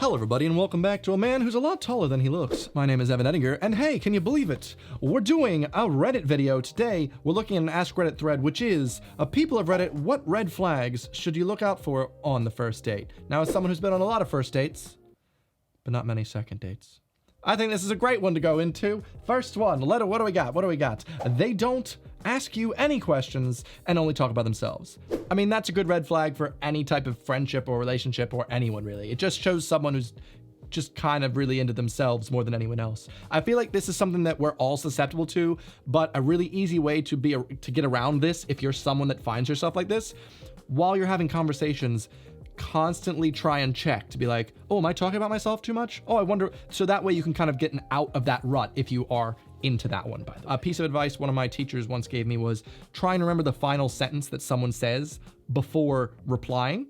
Hello everybody and welcome back to a man who's a lot taller than he looks. My name is Edinger, and hey, can you believe it? We're doing a Reddit video today. We're looking at an AskReddit thread, which is, people of Reddit, what red flags should you look out for on the first date? Now, as someone who's been on a lot of first dates, but not many second dates, I think this is a great one to go into. First one, what do we got? They don't ask you any questions and only talk about themselves. I mean, that's a good red flag for any type of friendship or relationship or anyone really. It just shows someone who's just kind of really into themselves more than anyone else. I feel like this is something that we're all susceptible to, but a really easy way to get around this, if you're someone that finds yourself like this, while you're having conversations, constantly try and check to be like, oh, am I talking about myself too much? Oh, I wonder. So that way you can kind of get out of that rut if you are into that one, by the way. A piece of advice one of my teachers once gave me was try and remember the final sentence that someone says before replying.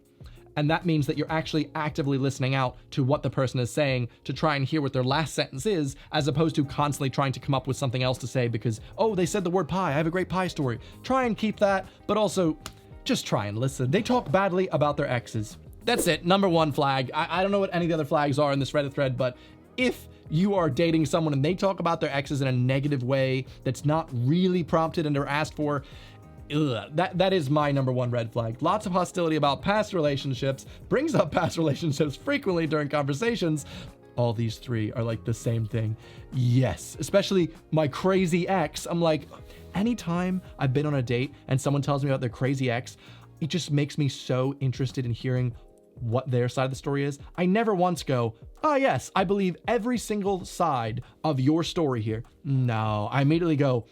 And that means that you're actually actively listening out to what the person is saying to try and hear what their last sentence is, as opposed to constantly trying to come up with something else to say because, oh, they said the word pie, I have a great pie story. Try and keep that, but also just try and listen. They talk badly about their exes. That's it, number one flag. I don't know what any of the other flags are in this Reddit thread, but if you are dating someone and they talk about their exes in a negative way that's not really prompted and are asked for, that is my number one red flag. Lots of hostility about past relationships, brings up past relationships frequently during conversations. All these three are like the same thing. Yes, especially my crazy ex. I'm like, anytime I've been on a date and someone tells me about their crazy ex, it just makes me so interested in hearing what their side of the story is. I never once go, oh yes, I believe every single side of your story here. No, I immediately go,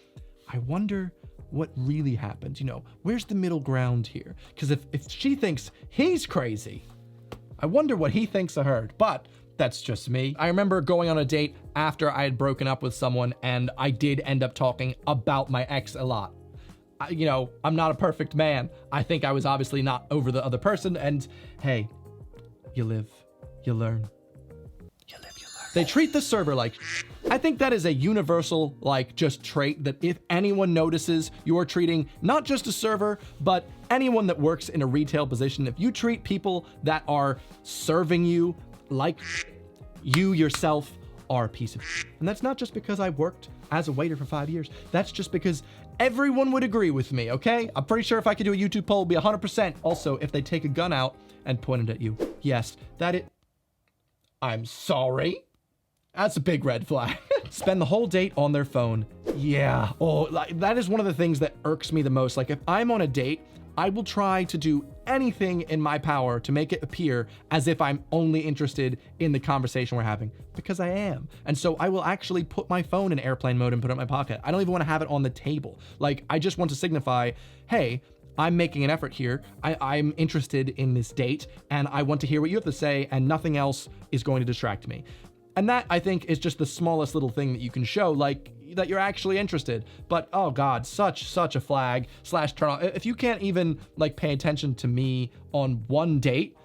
I wonder what really happened. You know, where's the middle ground here? Because if she thinks he's crazy, I wonder what he thinks of her. But that's just me. I remember going on a date after I had broken up with someone and I did end up talking about my ex a lot. You know, I'm not a perfect man. I think I was obviously not over the other person, and hey, you live, you learn. You live, you learn. They treat the server like I think that is a universal, like, just trait that if anyone notices you're treating not just a server, but anyone that works in a retail position, if you treat people that are serving you like you yourself are a piece of and that's not just because I worked as a waiter for 5 years. That's just because everyone would agree with me, okay? I'm pretty sure if I could do a YouTube poll, it'd be 100%. Also, if they take a gun out and point it at you. Yes, I'm sorry. That's a big red flag. Spend the whole date on their phone. Yeah, oh, like, that is one of the things that irks me the most. Like, if I'm on a date, I will try to do anything in my power to make it appear as if I'm only interested in the conversation we're having, because I am. And so I will actually put my phone in airplane mode and put it in my pocket. I don't even want to have it on the table. Like, I just want to signify, hey, I'm making an effort here. I'm interested in this date and I want to hear what you have to say, and nothing else is going to distract me. And that, I think, is just the smallest little thing that you can show, like, that you're actually interested. But, oh God, such a flag / turn off. If you can't even, like, pay attention to me on one date,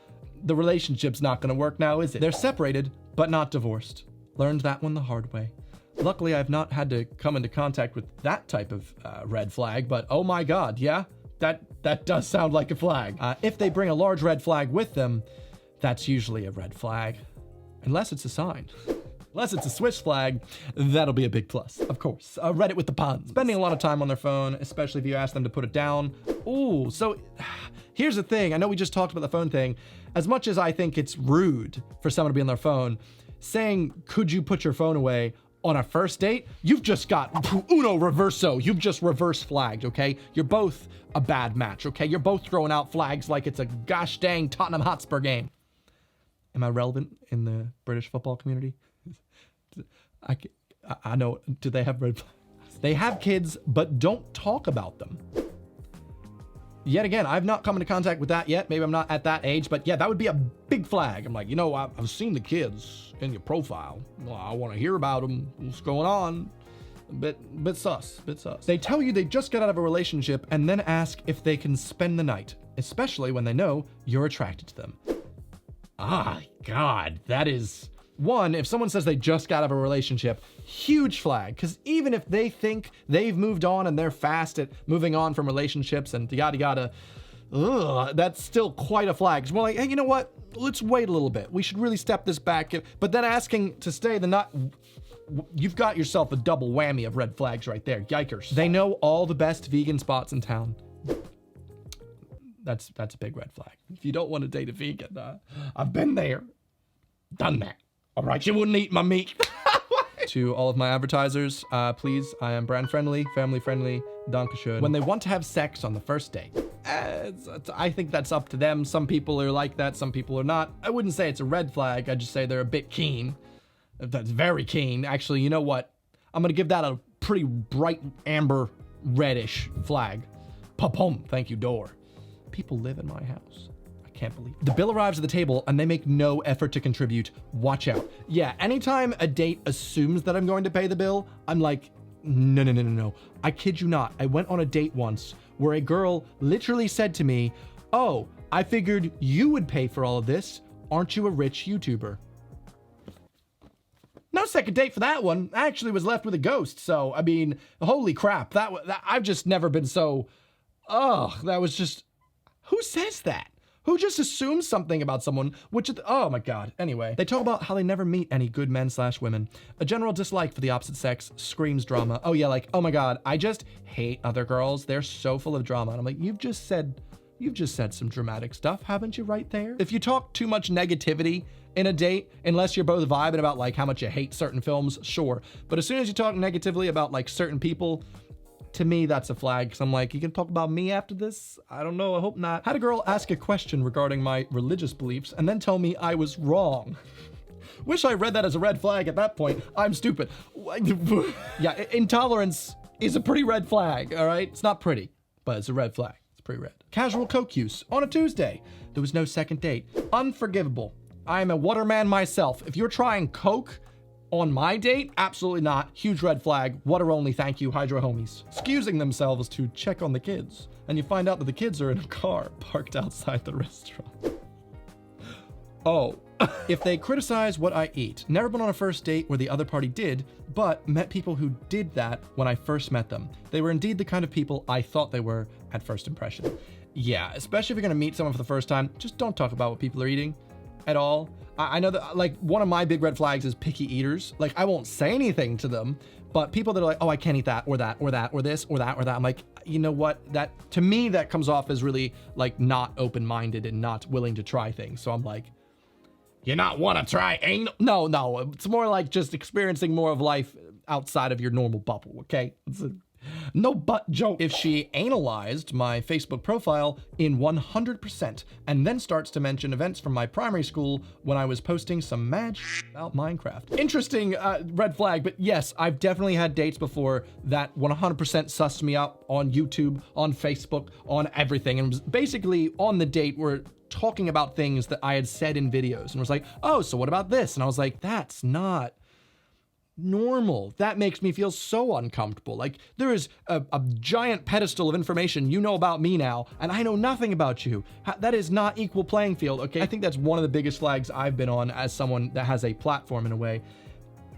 the relationship's not gonna work now, is it? They're separated, but not divorced. Learned that one the hard way. Luckily, I've not had to come into contact with that type of red flag, but oh my God, yeah, that does sound like a flag. If they bring a large red flag with them, that's usually a red flag. Unless it's a sign. Unless it's a Swiss flag, that'll be a big plus, of course. Reddit with the puns. Spending a lot of time on their phone, especially if you ask them to put it down. Ooh, so here's the thing. I know we just talked about the phone thing. As much as I think it's rude for someone to be on their phone, saying, could you put your phone away on a first date? You've just got uno reverso. You've just reverse flagged, okay? You're both a bad match, okay? You're both throwing out flags like it's a gosh dang Tottenham Hotspur game. Am I relevant in the British football community? I know. Do they have red flags? They have kids, but don't talk about them. Yet again, I've not come into contact with that yet. Maybe I'm not at that age, but yeah, that would be a big flag. I'm like, you know, I've seen the kids in your profile. Well, I want to hear about them. What's going on? Bit sus. They tell you they just got out of a relationship and then ask if they can spend the night, especially when they know you're attracted to them. Ah, God, that is... One, if someone says they just got out of a relationship, huge flag, because even if they think they've moved on and they're fast at moving on from relationships and yada yada, ugh, that's still quite a flag. It's more like, hey, you know what? Let's wait a little bit. We should really step this back. But then asking to stay the not, you've got yourself a double whammy of red flags right there. Yikers. They know all the best vegan spots in town. That's a big red flag. If you don't want to date a vegan, I've been there, done that. All right, you wouldn't eat my meat. To all of my advertisers, please, I am brand friendly, family friendly, dankeschön. When they want to have sex on the first date, I think that's up to them. Some people are like that, some people are not. I wouldn't say it's a red flag, I'd just say they're a bit keen. That's very keen. Actually, you know what? I'm gonna give that a pretty bright amber reddish flag. Pa-pum, thank you, door. People live in my house. I can't believe it. The bill arrives at the table and they make no effort to contribute. Watch out. Yeah, anytime a date assumes that I'm going to pay the bill, I'm like, no. I kid you not. I went on a date once where a girl literally said to me, oh, I figured you would pay for all of this. Aren't you a rich YouTuber? No second date for that one. I actually was left with a ghost. So, I mean, holy crap. That I've just never been so, that was just, who says that? Who just assumes something about someone, which, oh my God. Anyway, they talk about how they never meet any good men/women. A general dislike for the opposite sex screams drama. Oh yeah, like, oh my God, I just hate other girls. They're so full of drama. And I'm like, you've just said some dramatic stuff, haven't you, right there? If you talk too much negativity in a date, unless you're both vibing about like how much you hate certain films, sure. But as soon as you talk negatively about like certain people, to me, that's a flag, because I'm like, you can talk about me after this? I don't know, I hope not. Had a girl ask a question regarding my religious beliefs and then tell me I was wrong. Wish I read that as a red flag at that point. I'm stupid. Yeah, intolerance is a pretty red flag, all right? It's not pretty, but it's a red flag. It's pretty red. Casual coke use on a Tuesday. There was no second date. Unforgivable. I am a waterman myself. If you're trying coke on my date, absolutely not. Huge red flag. Water only, thank you, Hydro homies. Excusing themselves to check on the kids, and you find out that the kids are in a car parked outside the restaurant. Oh. If they criticize what I eat. Never been on a first date where the other party did, but met people who did that when I first met them. They were indeed the kind of people I thought they were at first impression. Yeah, especially if you're gonna meet someone for the first time, just don't talk about what people are eating at all. I know that, like, one of my big red flags is picky eaters. Like, I won't say anything to them, but people that are like, oh, I can't eat that, or that, or that, or this, or that, or that. I'm like, you know what? That, to me, that comes off as really, like, not open-minded and not willing to try things. So I'm like, you not want to try anal? No, it's more like just experiencing more of life outside of your normal bubble, okay? It's a no butt joke. If she analyzed my Facebook profile in 100% and then starts to mention events from my primary school when I was posting some mad about Minecraft. Interesting red flag, but yes, I've definitely had dates before that 100% sussed me out on YouTube, on Facebook, on everything. And was basically on the date we're talking about things that I had said in videos and was like, oh, so what about this? And I was like, that's not normal. That makes me feel so uncomfortable. Like, there is a giant pedestal of information you know about me now, and I know nothing about you. That is not equal playing field, okay? I think that's one of the biggest flags I've been on as someone that has a platform in a way.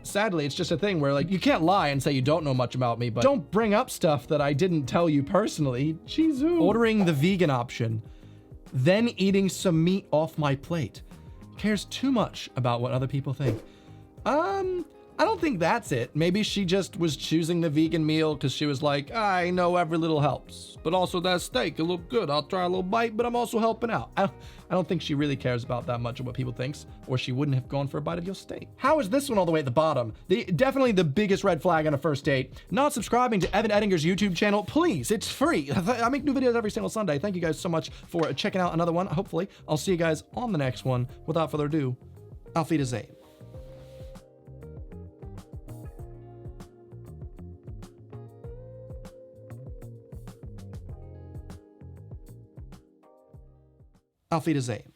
Sadly, it's just a thing where, like, you can't lie and say you don't know much about me, but don't bring up stuff that I didn't tell you personally. Jesus. Ordering the vegan option, then eating some meat off my plate. Cares too much about what other people think. I don't think that's it. Maybe she just was choosing the vegan meal because she was like, I know every little helps, but also that steak, it looked good. I'll try a little bite, but I'm also helping out. I don't think she really cares about that much of what people think, or she wouldn't have gone for a bite of your steak. How is this one all the way at the bottom? Definitely the biggest red flag on a first date. Not subscribing to Evan Edinger's YouTube channel, please. It's free. I make new videos every single Sunday. Thank you guys so much for checking out another one. Hopefully, I'll see you guys on the next one. Without further ado, Auf Wiedersehen. Auf Wiedersehen.